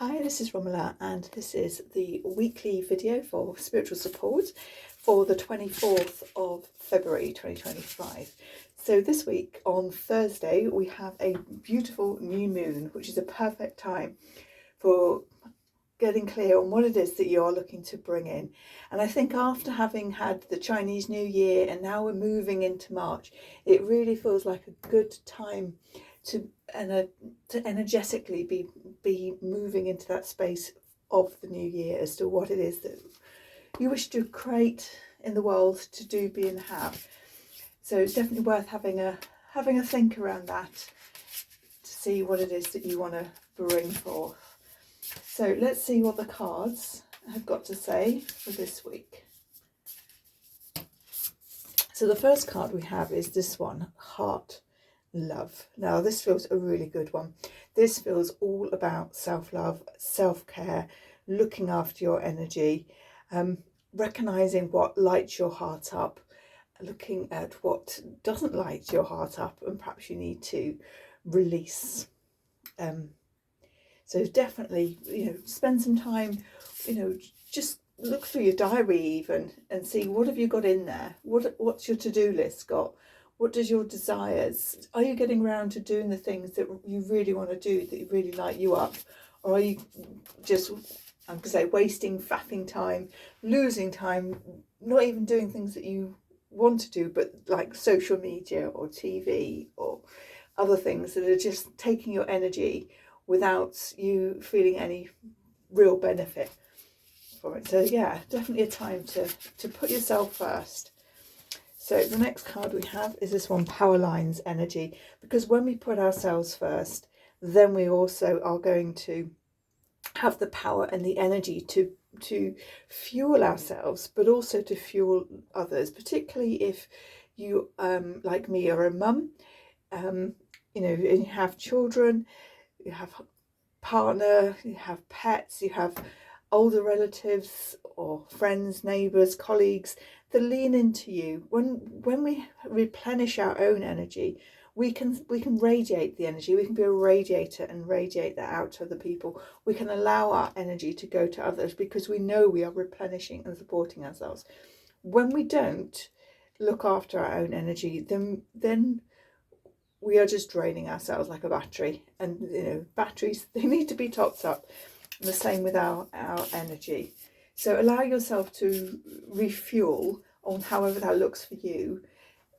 Hi, this is Romella, and this is the weekly video for spiritual support for the 24th of February 2025. So this week on Thursday we have a beautiful new moon, which is a perfect time for getting clear on what it is that you are looking to bring in. And I think after having had the Chinese New Year and now we're moving into March, it really feels like a good time to energetically be moving into that space of the new year as to what it is that you wish to create in the world, to do, be, and have. So it's definitely worth having a think around that to see what it is that you want to bring forth. So let's see what the cards have got to say for this week. So the first card we have is this one, Heart Love. Now this feels a really good one. This feels all about self-love, self-care, looking after your energy, recognizing what lights your heart up, looking at what doesn't light your heart up, and perhaps you need to release. So definitely, spend some time, just look through your diary even and see what have you got in there. What's your to-do list got? What does your desires? Are you getting around to doing the things that you really want to do, that really light you up? Or are you just, I'm going to say, wasting, faffing time, losing time, not even doing things that you want to do, but like social media or TV or other things that are just taking your energy without you feeling any real benefit from it. So yeah, definitely a time to put yourself first. So the next card we have is this one, Power Lines Energy, because when we put ourselves first, then we also are going to have the power and the energy to fuel ourselves, but also to fuel others, particularly if you, like me, are a mum, and you have children, you have partner, you have pets, you have older relatives or friends, neighbours, colleagues that lean into you. When we replenish our own energy, we can radiate the energy. We can be a radiator and radiate that out to other people. We can allow our energy to go to others because we know we are replenishing and supporting ourselves. When we don't look after our own energy, then we are just draining ourselves like a battery. And batteries, they need to be topped up. And the same with our energy. So allow yourself to refuel on however that looks for you,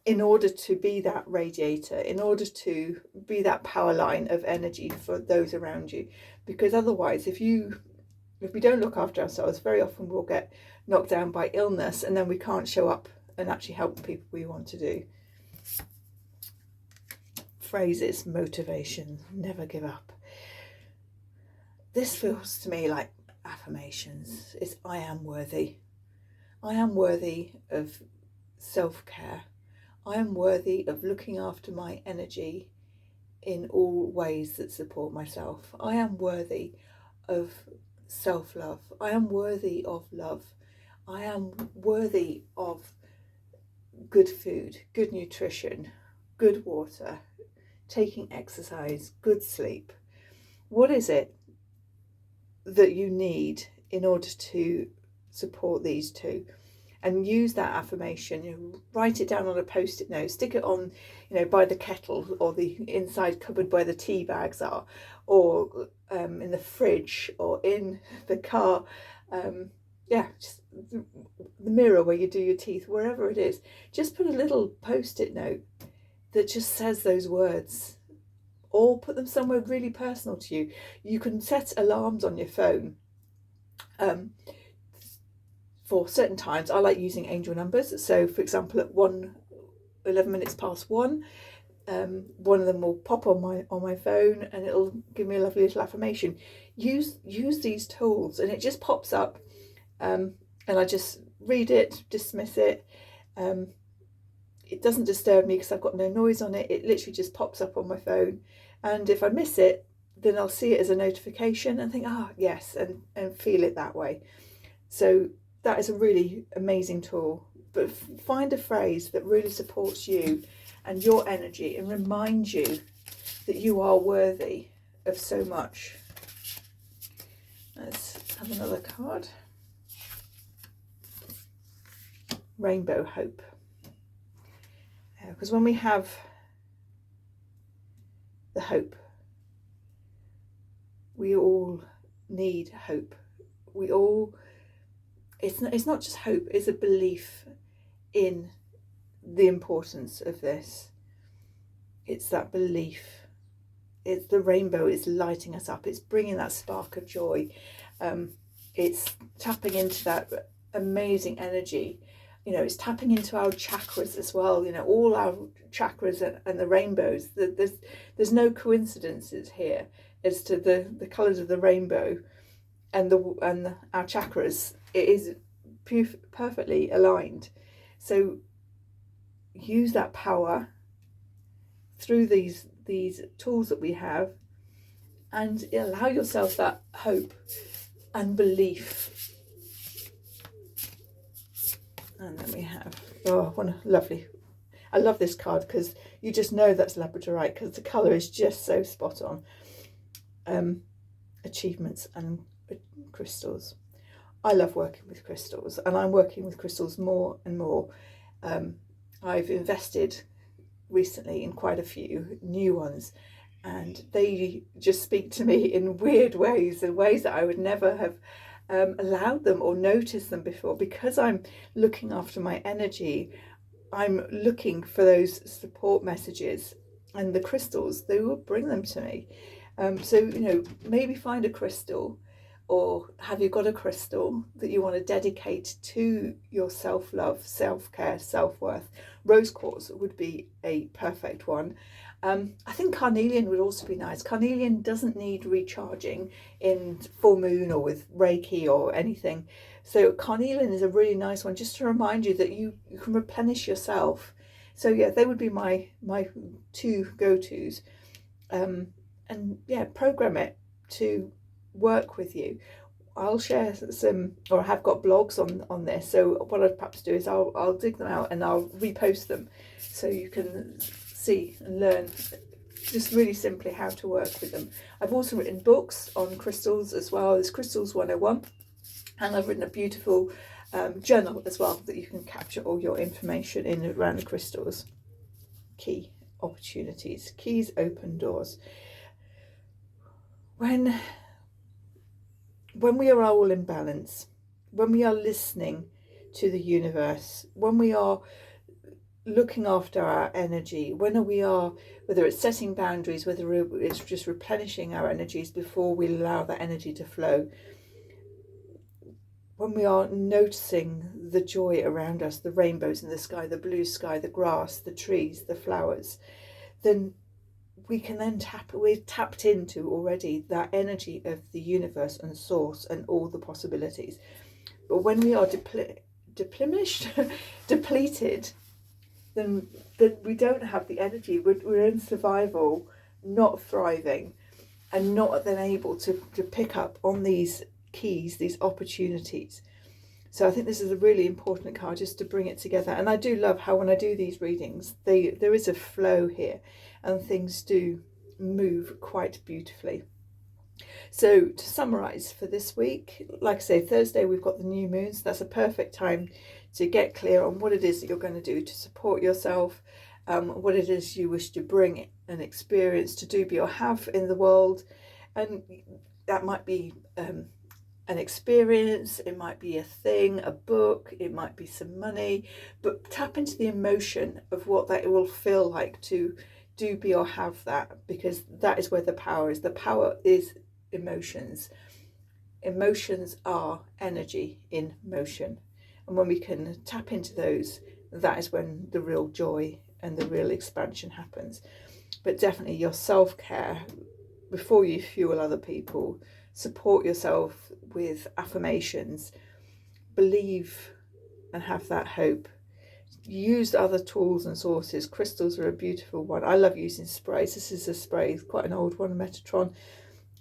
in order to be that radiator, in order to be that power line of energy for those around you. Because otherwise, if we don't look after ourselves, very often we'll get knocked down by illness, and then we can't show up and actually help the people we want to do. Phrases, motivation, never give up. This feels to me like affirmations. It's I am worthy. I am worthy of self-care. I am worthy of looking after my energy in all ways that support myself. I am worthy of self-love. I am worthy of love. I am worthy of good food, good nutrition, good water, taking exercise, good sleep. What is it that you need in order to support these two? And use that affirmation, write it down on a post-it note, stick it on, by the kettle or the inside cupboard where the tea bags are, or in the fridge or in the car. Just the mirror where you do your teeth, wherever it is. Just put a little post-it note that just says those words, or put them somewhere really personal to you. You can set alarms on your phone. For certain times, I like using angel numbers. So for example, at 11 minutes past 1, one of them will pop on my phone and it'll give me a lovely little affirmation. Use these tools and it just pops up, and I just read it, dismiss it. It doesn't disturb me because I've got no noise on it. It literally just pops up on my phone, and if I miss it, then I'll see it as a notification and think, yes, and feel it that way. So that is a really amazing tool. But find a phrase that really supports you and your energy and reminds you that you are worthy of so much. Let's have another card. Rainbow Hope. Because when we have the hope, we all need hope. We all, it's not just hope, it's a belief in the importance of this. It's that belief. It's the rainbow is lighting us up. It's bringing that spark of joy. It's tapping into that amazing energy. You know, it's tapping into our chakras as well. You know, all our chakras and the rainbows. There's no coincidences here as to the colours of the rainbow and our chakras. It is perfectly aligned. So use that power through these tools that we have, and allow yourself that hope and belief. And then we have, oh, what a lovely, I love this card because you just know that's labradorite because the colour is just so spot on. Achievements and crystals. I love working with crystals, and I'm working with crystals more and more. I've invested recently in quite a few new ones, and they just speak to me in weird ways, in ways that I would never have allowed them or noticed them before. Because I'm looking after my energy, I'm looking for those support messages, and the crystals, they will bring them to me. So, you know, maybe find a crystal, or have you got a crystal that you want to dedicate to your self-love, self-care, self-worth? Rose quartz would be a perfect one. I think carnelian would also be nice. Carnelian doesn't need recharging in full moon or with Reiki or anything. So carnelian is a really nice one, just to remind you that you can replenish yourself. So yeah, they would be my two go-tos. And yeah, program it to work with you. I'll share some, or I have got blogs on this. So what I'd perhaps do is I'll dig them out and I'll repost them, so you can see and learn just really simply how to work with them. I've also written books on crystals as well. There's Crystals 101, and I've written a beautiful journal as well that you can capture all your information in around the crystals. Key opportunities, keys open doors. When we are all in balance, when we are listening to the universe, when we are looking after our energy, when we are, whether it's setting boundaries, whether it's just replenishing our energies before we allow that energy to flow, when we are noticing the joy around us, the rainbows in the sky, the blue sky, the grass, the trees, the flowers, then we can then we've tapped into already that energy of the universe and source and all the possibilities. But when we are depleted, then we don't have the energy. We're in survival, not thriving, and not then able to pick up on these keys, these opportunities. So I think this is a really important card, just to bring it together. And I do love how when I do these readings, there is a flow here, and things do move quite beautifully. So to summarise for this week, like I say, Thursday we've got the new moon, so that's a perfect time to get clear on what it is that you're going to do to support yourself, what it is you wish to bring and experience, to do, be, or have in the world. And that might be an experience, it might be a thing, a book, it might be some money, but tap into the emotion of what that will feel like to do, be, or have that, because that is where the power is. The power is emotions. Emotions are energy in motion, and when we can tap into those, that is when the real joy and the real expansion happens. But definitely your self-care before you fuel other people. Support yourself with affirmations, believe and have that hope. Use other tools and sources. Crystals are a beautiful one. I love using sprays. This is a spray, quite an old one, Metatron.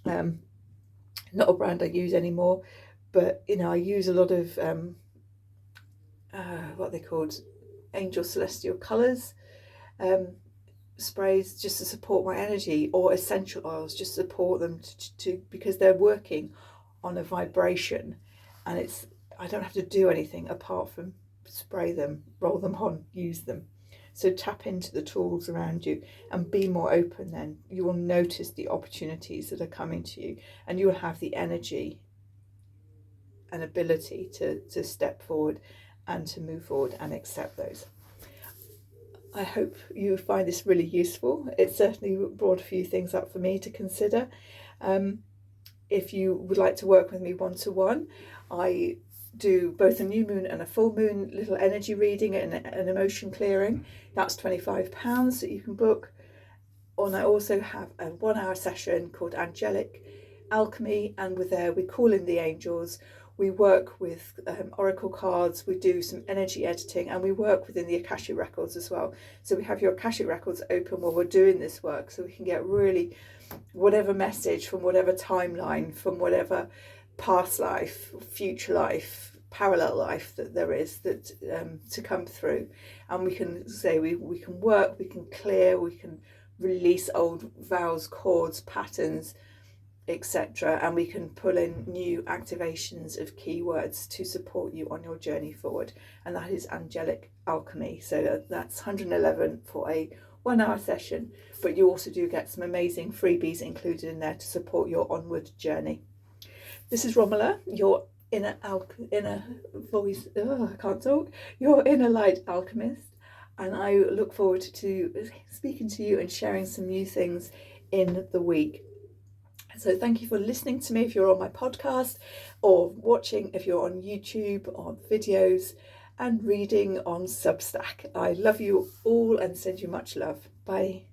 Not a brand I use anymore, but you know, I use a lot of what they called angel celestial colours sprays, just to support my energy, or essential oils, just support them to because they're working on a vibration, and I don't have to do anything apart from spray them, roll them on, use them. So tap into the tools around you and be more open. Then you will notice the opportunities that are coming to you, and you will have the energy and ability to step forward and to move forward and accept those. I hope you find this really useful. It certainly brought a few things up for me to consider. If you would like to work with me one-to-one, I do both a new moon and a full moon little energy reading and an emotion clearing. That's £25 that you can book. And I also have a 1 hour session called Angelic, Alchemy, and with there we call in the angels. We work with oracle cards, we do some energy editing, and we work within the Akashic records as well. So we have your Akashic records open while we're doing this work, so we can get really whatever message from whatever timeline, from whatever past life, future life, parallel life that there is, that to come through. And we can say we can work, we can clear, we can release old vows, cords, patterns, etc., and we can pull in new activations of keywords to support you on your journey forward. And that is Angelic Alchemy. So that's 111 for a 1 hour session, but you also do get some amazing freebies included in there to support your onward journey. This is Romella, your inner voice, I can't talk, your inner light alchemist, and I look forward to speaking to you and sharing some new things in the week. So thank you for listening to me if you're on my podcast, or watching if you're on YouTube, on videos, and reading on Substack. I love you all and send you much love. Bye.